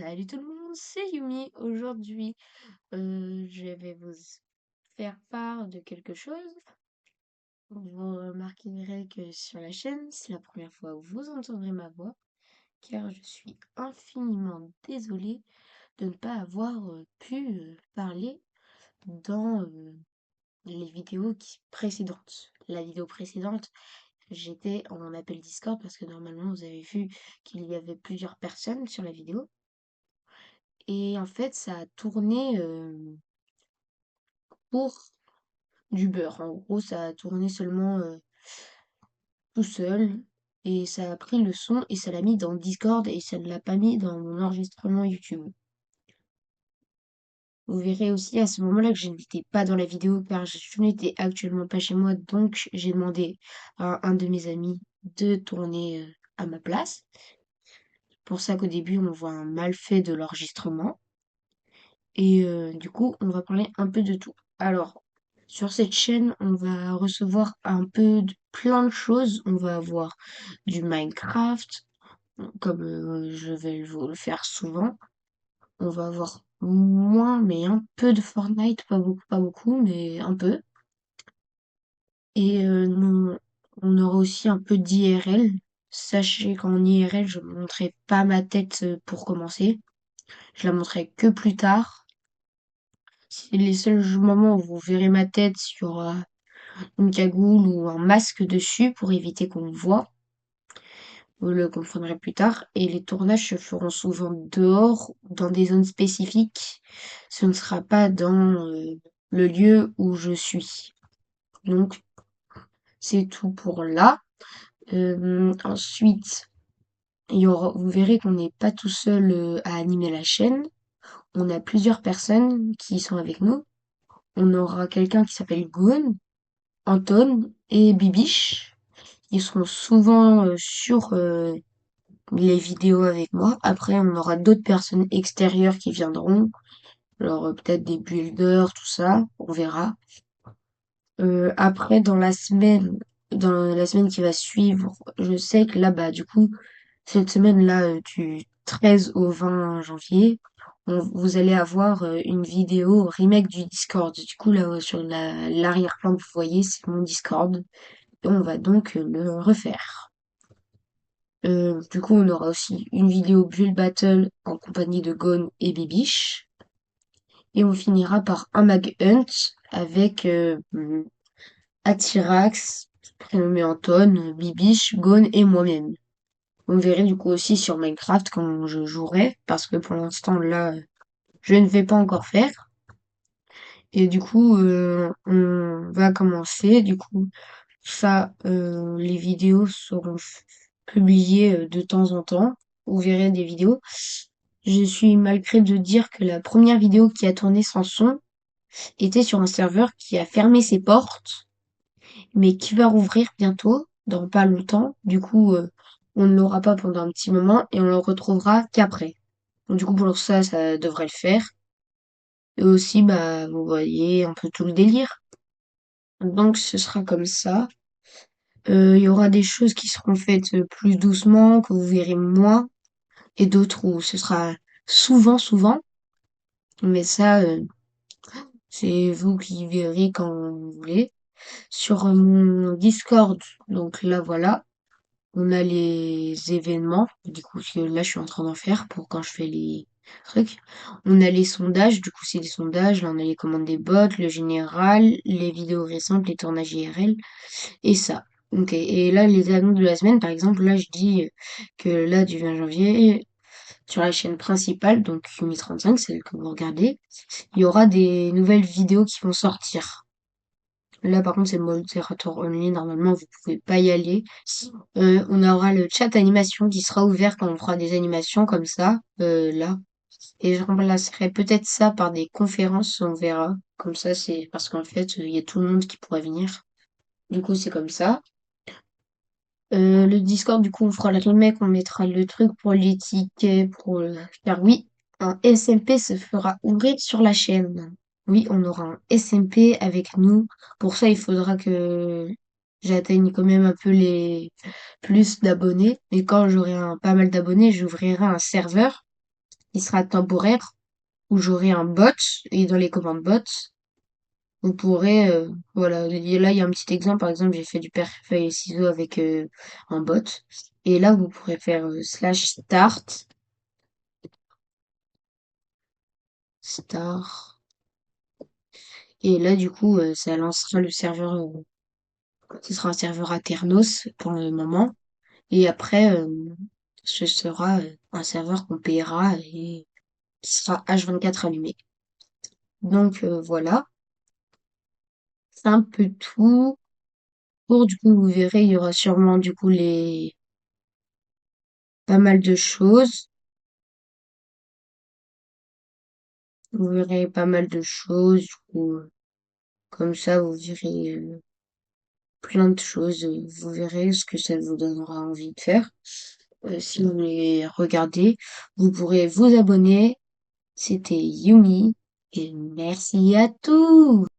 Salut tout le monde, c'est Yumi. Aujourd'hui, je vais vous faire part de quelque chose. Vous remarquerez que sur la chaîne, c'est la première fois où vous entendrez ma voix, car je suis infiniment désolée de ne pas avoir pu parler dans les vidéos précédentes. La vidéo précédente, j'étais en appel Discord parce que normalement vous avez vu qu'il y avait plusieurs personnes sur la vidéo. Et en fait, ça a tourné pour du beurre. En gros, ça a tourné seulement tout seul. Et ça a pris le son et ça l'a mis dans Discord et ça ne l'a pas mis dans mon enregistrement YouTube. Vous verrez aussi à ce moment-là que je n'étais pas dans la vidéo car je n'étais actuellement pas chez moi. Donc, j'ai demandé à un de mes amis de tourner à ma place. Pour ça qu'au début, on voit un mal fait de l'enregistrement. Et du coup, on va parler un peu de tout. Alors, sur cette chaîne, on va recevoir un peu de plein de choses. On va avoir du Minecraft, comme je vais vous le faire souvent. On va avoir moins, mais un peu de Fortnite, pas beaucoup, mais un peu. Et on aura aussi un peu d'IRL. Sachez qu'en IRL, je ne montrerai pas ma tête pour commencer. Je la montrerai que plus tard. C'est les seuls moments où vous verrez ma tête sur une cagoule ou un masque dessus pour éviter qu'on me voit. Vous le comprendrez plus tard. Et les tournages se feront souvent dehors, dans des zones spécifiques. Ce ne sera pas dans le lieu où je suis. Donc, c'est tout pour là. Ensuite, vous verrez qu'on n'est pas tout seul à animer la chaîne. On a plusieurs personnes qui sont avec nous. On aura quelqu'un qui s'appelle Goon, Anton et Bibiche. Ils seront souvent sur les vidéos avec moi. Après, on aura d'autres personnes extérieures qui viendront. Alors peut-être des builders, tout ça, on verra. Après, dans la semaine qui va suivre, je sais que là, bah du coup, cette semaine-là, du 13 au 20 janvier, vous allez avoir une vidéo remake du Discord. Du coup, là, sur l'arrière-plan que vous voyez, c'est mon Discord. Et on va donc le refaire. Du coup, on aura aussi une vidéo Build Battle en compagnie de Gon et Bibiche. Et on finira par un Mag Hunt avec Atirax, prénommé Anton, Bibiche, Gon et moi-même. On verrait du coup aussi sur Minecraft quand je jouerai, parce que pour l'instant là, je ne vais pas encore faire. Et du coup, on va commencer. Du coup, ça, les vidéos seront publiées de temps en temps. Vous verrez des vidéos. Je suis malgré de dire que la première vidéo qui a tourné sans son était sur un serveur qui a fermé ses portes, mais qui va rouvrir bientôt, dans pas longtemps. Du coup, on ne l'aura pas pendant un petit moment et on le retrouvera qu'après. Donc, du coup, pour ça, ça devrait le faire. Et aussi, bah, vous voyez un peu tout le délire. Donc, ce sera comme ça. Il y aura des choses qui seront faites plus doucement, que vous verrez moins, et d'autres où ce sera souvent. Mais ça, c'est vous qui verrez quand vous voulez. Sur mon Discord, donc là, voilà, on a les événements. Du coup, que là, je suis en train d'en faire pour quand je fais les trucs. On a les sondages, du coup, c'est les sondages. Là, on a les commandes des bots, le général, les vidéos récentes, les tournages IRL, et ça. Ok, et là, les annonces de la semaine, par exemple, là, je dis que là, du 20 janvier, sur la chaîne principale, donc Yumi35, celle que vous regardez, il y aura des nouvelles vidéos qui vont sortir. Là, par contre, c'est modérateur only. Normalement, vous pouvez pas y aller. On aura le chat animation qui sera ouvert quand on fera des animations comme ça, là. Et je remplacerai peut-être ça par des conférences, on verra. Comme ça, c'est parce qu'en fait, il y a tout le monde qui pourrait venir. Du coup, c'est comme ça. Le Discord, du coup, on fera le remake, on mettra le truc pour les tickets, car oui, un SMP se fera ouvrir sur la chaîne. Oui, on aura un SMP avec nous. Pour ça, il faudra que j'atteigne quand même un peu les plus d'abonnés. Et quand j'aurai pas mal d'abonnés, j'ouvrirai un serveur qui sera temporaire, où j'aurai un bot, et dans les commandes bot, vous pourrez, voilà, et là il y a un petit exemple, par exemple j'ai fait du pierre feuille et ciseaux avec un bot, et là vous pourrez faire slash start, et là du coup ça lancera le serveur, ce sera un serveur Aternos pour le moment, et après ce sera un serveur qu'on paiera et qui sera H24 allumé. Donc voilà, c'est un peu tout. Pour du coup vous verrez, il y aura sûrement du coup les pas mal de choses. Vous verrez pas mal de choses, du coup, comme ça, vous verrez plein de choses. Vous verrez ce que ça vous donnera envie de faire. Si vous voulez regarder, vous pourrez vous abonner. C'était Yumi et merci à tous!